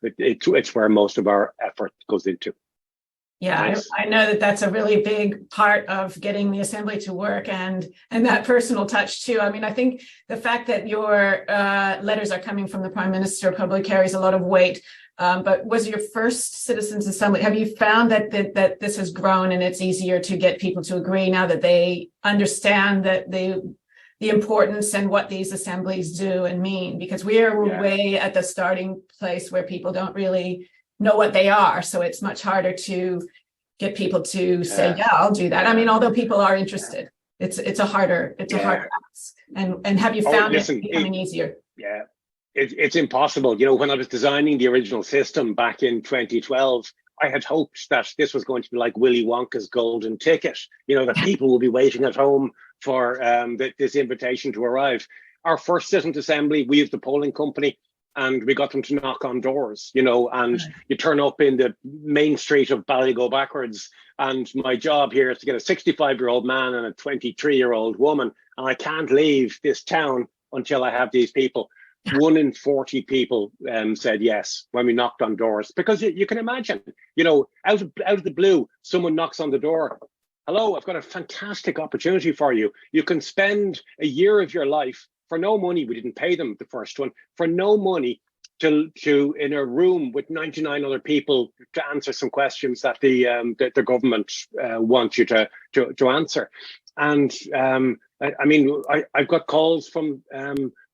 it's where most of our effort goes into. Yeah, I know that that's a really big part of getting the assembly to work and that personal touch too. I mean, I think the fact that your letters are coming from the Prime Minister probably carries a lot of weight. But was your first citizens assembly? Have you found that this has grown and it's easier to get people to agree now that they understand that the importance and what these assemblies do and mean? Because we're way at the starting place where people don't really know what they are. So it's much harder to get people to say, yeah, I'll do that. I mean, although people are interested, it's a harder ask. And have you found it becoming easier? Yeah, it's impossible. When I was designing the original system back in 2012, I had hoped that this was going to be like Willy Wonka's golden ticket, that people will be waiting at home for this invitation to arrive. Our first citizens assembly, we used the polling company, and we got them to knock on doors, and you turn up in the main street of Ballygo backwards. And my job here is to get a 65-year-old man and a 23-year-old woman. And I can't leave this town until I have these people. 1 in 40 people said yes when we knocked on doors, because you can imagine, out of the blue, someone knocks on the door. Hello, I've got a fantastic opportunity for you. You can spend a year of your life for no money. We didn't pay them the first one, for no money to in a room with 99 other people to answer some questions that the government wants you to answer. And I've got calls from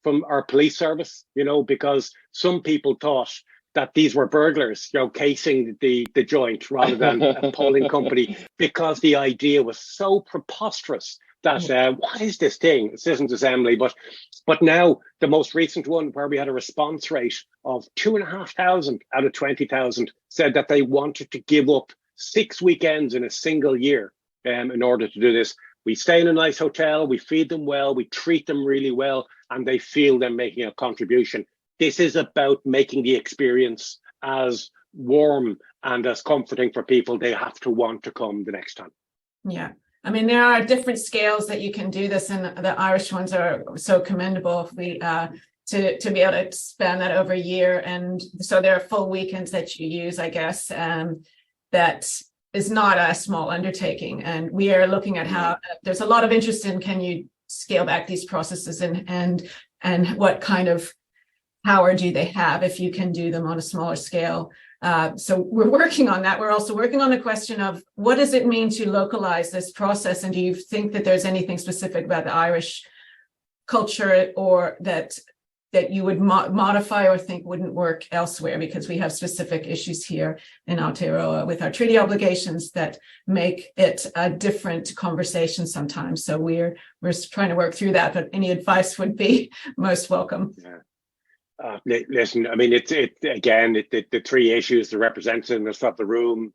our police service, because some people thought that these were burglars, casing the joint rather than a polling company, because the idea was so preposterous that what is this thing, citizens assembly? But now the most recent one, where we had a response rate of 2,500 out of 20,000, said that they wanted to give up 6 weekends in a single year in order to do this. We stay in a nice hotel, we feed them well, we treat them really well, and they feel they're making a contribution. This is about making the experience as warm and as comforting for people. They have to want to come the next time. Yeah. I mean, there are different scales that you can do this, and the Irish ones are so commendable. If we to be able to span that over a year, and so there are full weekends that you use, I guess, that is not a small undertaking. And we are looking at how there's a lot of interest in, can you scale back these processes, and what kind of power do they have if you can do them on a smaller scale. So we're working on that. We're also working on the question of what does it mean to localize this process? And do you think that there's anything specific about the Irish culture or that you would modify or think wouldn't work elsewhere? Because we have specific issues here in Aotearoa with our treaty obligations that make it a different conversation sometimes. So we're trying to work through that, but any advice would be most welcome. Yeah. Listen, I mean, it's the three issues: the representativeness of the room,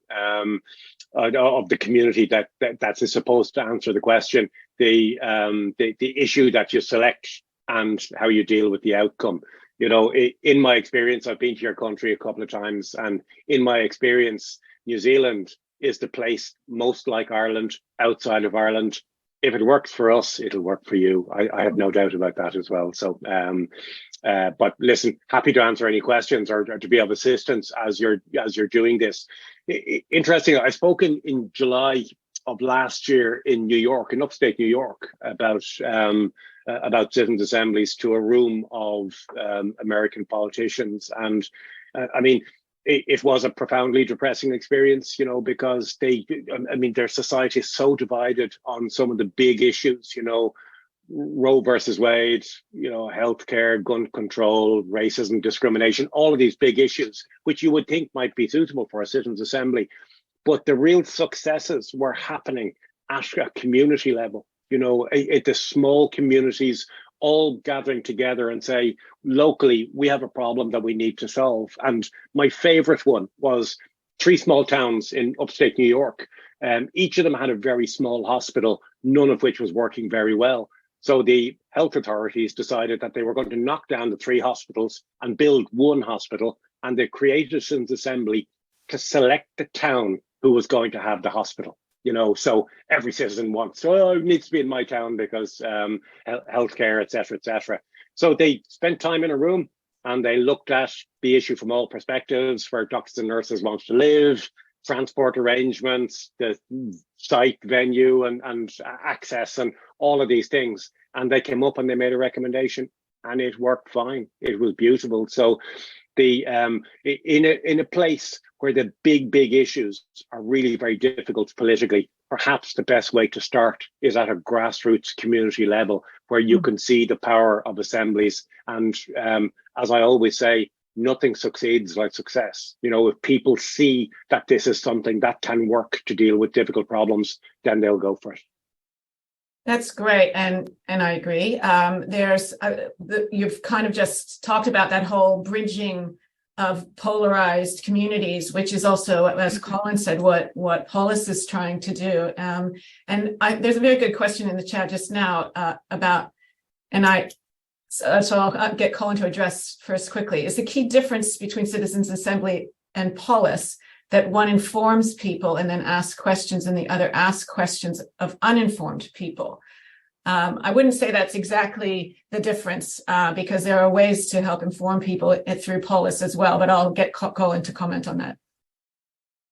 of the community that's supposed to answer the question, the issue that you select, and how you deal with the outcome. In my experience, I've been to your country a couple of times, and in my experience, New Zealand is the place most like Ireland, outside of Ireland. If it works for us, it'll work for you. I have no doubt about that as well. So, but listen, happy to answer any questions or to be of assistance as you're doing this. Interesting. I spoke in July of last year in New York, in upstate New York, about citizens' assemblies to a room of American politicians, and I mean, it was a profoundly depressing experience, you know, because their society is so divided on some of the big issues, you know, Roe versus Wade, you know, healthcare, gun control, racism, discrimination, all of these big issues, which you would think might be suitable for a citizens' assembly. But the real successes were happening at a community level, you know, at the small communities all gathering together and say, locally, we have a problem that we need to solve. And my favorite one was 3 small towns in upstate New York. Each of them had a very small hospital, none of which was working very well. So the health authorities decided that they were going to knock down the 3 hospitals and build 1 hospital. And they created a citizens' assembly to select the town who was going to have the hospital. You know, so every citizen wants, it needs to be in my town because healthcare, et cetera, et cetera. So they spent time in a room and they looked at the issue from all perspectives, where doctors and nurses want to live, transport arrangements, the site, venue, and access, and all of these things. And they came up and they made a recommendation, and it worked fine. It was beautiful. So the in a place where the big issues are really very difficult politically, perhaps the best way to start is at a grassroots community level, where you can see the power of assemblies. And as I always say, nothing succeeds like success. You know, if people see that this is something that can work to deal with difficult problems, then they'll go for it. That's great, and I agree. You've kind of just talked about that whole bridging of polarized communities, which is also, as Colin said, what Polis is trying to do. There's a very good question in the chat just now so I'll get Colin to address first quickly. Is the key difference between Citizens Assembly and Polis that one informs people and then asks questions, and the other asks questions of uninformed people? I wouldn't say that's exactly the difference, because there are ways to help inform people through Polis as well, but I'll get Colin to comment on that.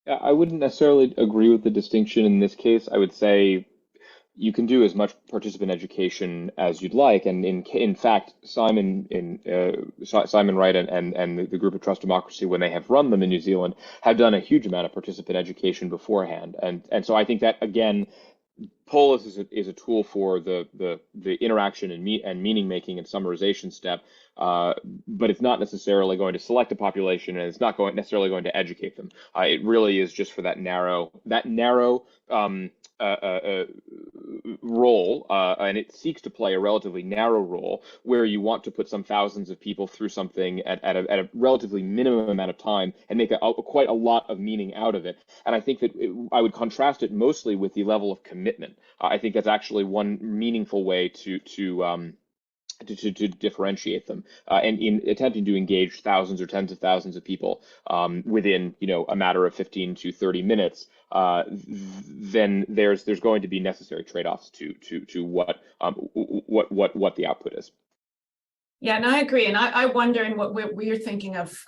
I wouldn't necessarily agree with the distinction in this case. I would say you can do as much participant education as you'd like, and in fact, Simon Wright and the group of Trust Democracy, when they have run them in New Zealand, have done a huge amount of participant education beforehand, and so I think that, again, Polis is a tool for the interaction and meaning making and summarization step, but it's not necessarily going to select a population, and it's not necessarily going to educate them. It really is just for that narrow role, and it seeks to play a relatively narrow role where you want to put some thousands of people through something at a relatively minimum amount of time and make quite a lot of meaning out of it. And I think that I would contrast it mostly with the level of commitment. I think that's actually one meaningful way to differentiate them, and in attempting to engage thousands or tens of thousands of people within, you know, a matter of 15 to 30 minutes, then there's going to be necessary trade-offs to what the output is. Yeah, and I agree, and I wonder, and what we're thinking of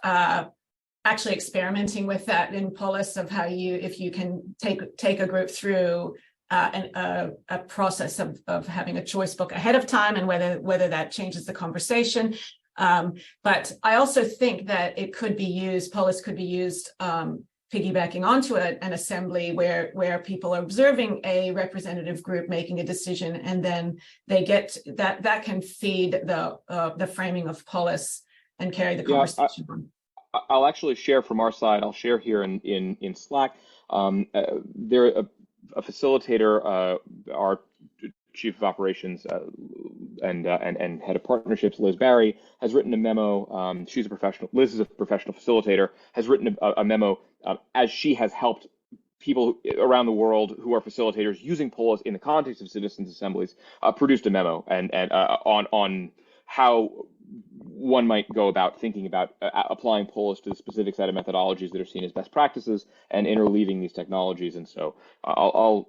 actually experimenting with that in Polis, of how if you can take a group through a process of having a choice book ahead of time, and whether that changes the conversation. But I also think that Polis could be used piggybacking onto an assembly where people are observing a representative group making a decision, and then they get that can feed the framing of Polis and carry the conversation on. I'll actually share from our side. I'll share here in Slack. A facilitator, our chief of operations and head of partnerships, Liz Barry, has written a memo. She's a professional. Liz is a professional facilitator. Has written a memo as she has helped people around the world who are facilitators using Polis in the context of citizens' assemblies. Produced a memo and on how one might go about thinking about applying Polis to the specific set of methodologies that are seen as best practices and interleaving these technologies. And so I'll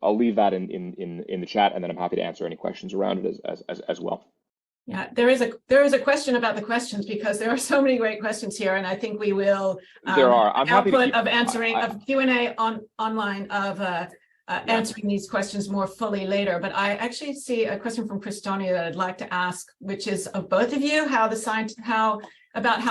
leave that in the chat, and then I'm happy to answer any questions around it as well. Yeah, there is a question about the questions, because there are so many great questions here, and I think we will there are. I'm happy to keep, of answering of Q&A online of answering these questions more fully later. But I actually see a question from Christonia that I'd like to ask, which is of both of you, how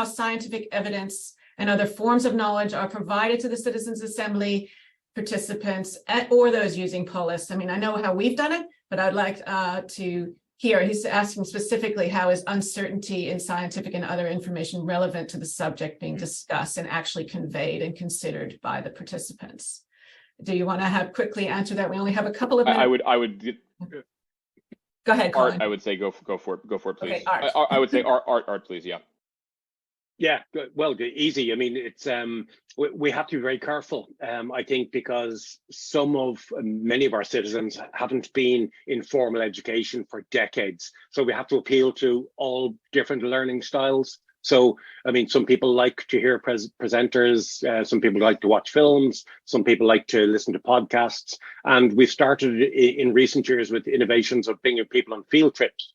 scientific evidence and other forms of knowledge are provided to the Citizens Assembly participants or those using Polis. I mean, I know how we've done it, but I'd like to hear. He's asking specifically, how is uncertainty in scientific and other information relevant to the subject being discussed and actually conveyed and considered by the participants? Do you want to quickly answer that? We only have a couple of minutes. I would. Go ahead, Colin. Art, I would say go for it, please. Okay, Art. I would say art, please. Yeah. Yeah, well, easy. I mean, it's we have to be very careful. I think because many of our citizens haven't been in formal education for decades, so we have to appeal to all different learning styles. So, I mean, some people like to hear presenters, some people like to watch films, some people like to listen to podcasts. And we've started in recent years with innovations of bringing people on field trips,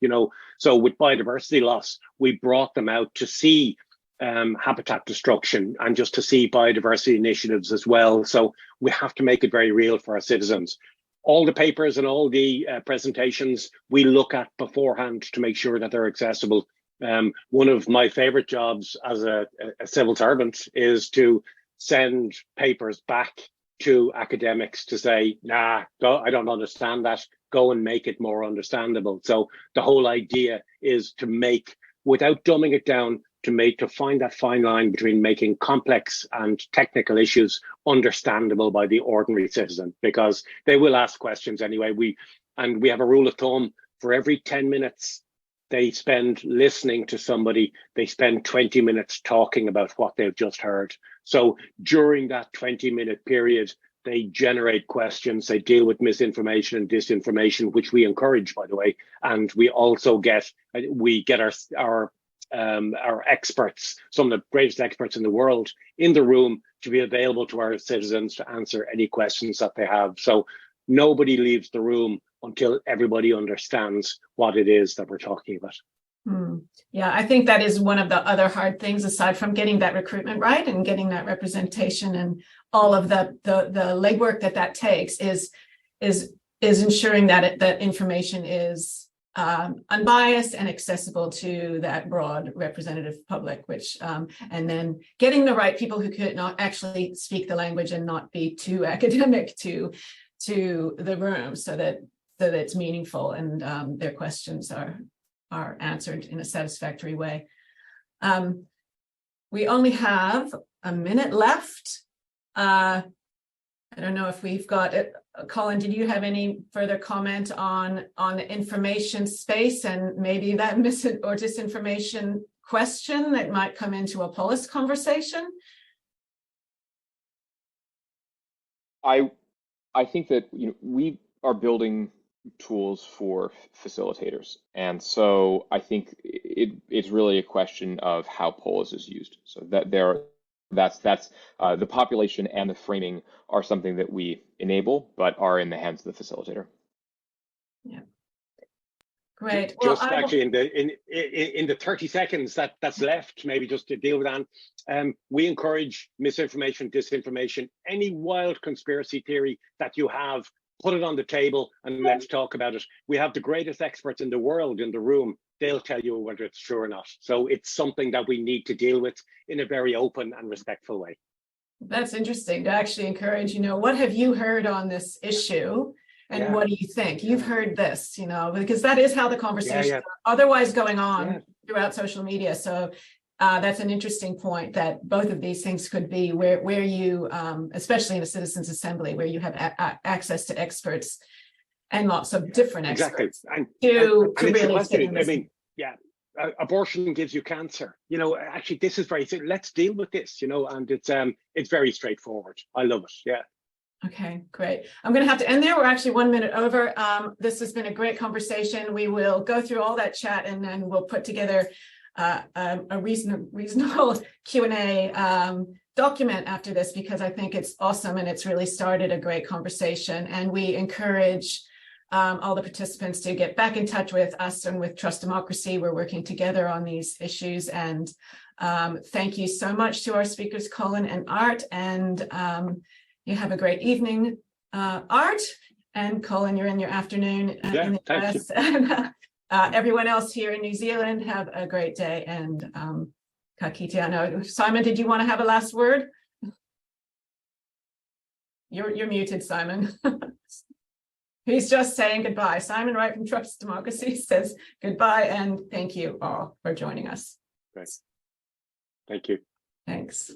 So with biodiversity loss, we brought them out to see habitat destruction and just to see biodiversity initiatives as well. So we have to make it very real for our citizens. All the papers and all the presentations we look at beforehand to make sure that they're accessible. One of my favorite jobs as a civil servant is to send papers back to academics to say, nah, I don't understand that. Go and make it more understandable. So the whole idea is to make, without dumbing it down, to find that fine line between making complex and technical issues understandable by the ordinary citizen, because they will ask questions anyway. We have a rule of thumb: for every 10 minutes they spend listening to somebody, they spend 20 minutes talking about what they've just heard. So during that 20-minute period, they generate questions, they deal with misinformation and disinformation, which we encourage, by the way. And we also get our experts, some of the greatest experts in the world, in the room to be available to our citizens to answer any questions that they have. So nobody leaves the room until everybody understands what it is that we're talking about. Yeah, I think that is one of the other hard things, aside from getting that recruitment right and getting that representation and all of the legwork that takes, is ensuring that that information is unbiased and accessible to that broad representative public, which and then getting the right people who could not actually speak the language and not be too academic to the room, so that it's meaningful and their questions are answered in a satisfactory way. We only have a minute left. I don't know if we've got it. Colin, did you have any further comment on the information space and maybe that mis or disinformation question that might come into a Polis conversation? I think that we are building tools for facilitators, and so I think it's really a question of how Polis is used. So that that's the population and the framing are something that we enable, but are in the hands of the facilitator. Yeah. Great. Just well, actually in the 30 seconds that's left, maybe just to deal with that, we encourage misinformation, disinformation, any wild conspiracy theory that you have, put it on the table and let's talk about it. We have the greatest experts in the world in the room. They'll tell you whether it's true or not. So it's something that we need to deal with in a very open and respectful way. That's interesting to actually encourage, what have you heard on this issue? And what do you think? You've heard this, because that is how the conversations are otherwise going on throughout social media. So that's an interesting point, that both of these things could be where you, especially in a citizens assembly, where you have access to experts and lots of different experts. To really sit in this. Abortion gives you cancer. Actually, this is let's deal with this, and it's very straightforward. I love it. Yeah. Okay, great. I'm going to have to end there. We're actually 1 minute over. This has been a great conversation. We will go through all that chat and then we'll put together a reasonable Q&A document after this, because I think it's awesome and it's really started a great conversation. And we encourage all the participants to get back in touch with us and with Trust Democracy. We're working together on these issues. And thank you so much to our speakers, Colin and Art. And you have a great evening, Art. And Colin, you're in your afternoon in the US. And everyone else here in New Zealand, have a great day. And ka kite anō. Simon, did you want to have a last word? You're muted, Simon. He's just saying goodbye. Simon Wright from Trust Democracy says goodbye and thank you all for joining us. Great. Thank you. Thanks.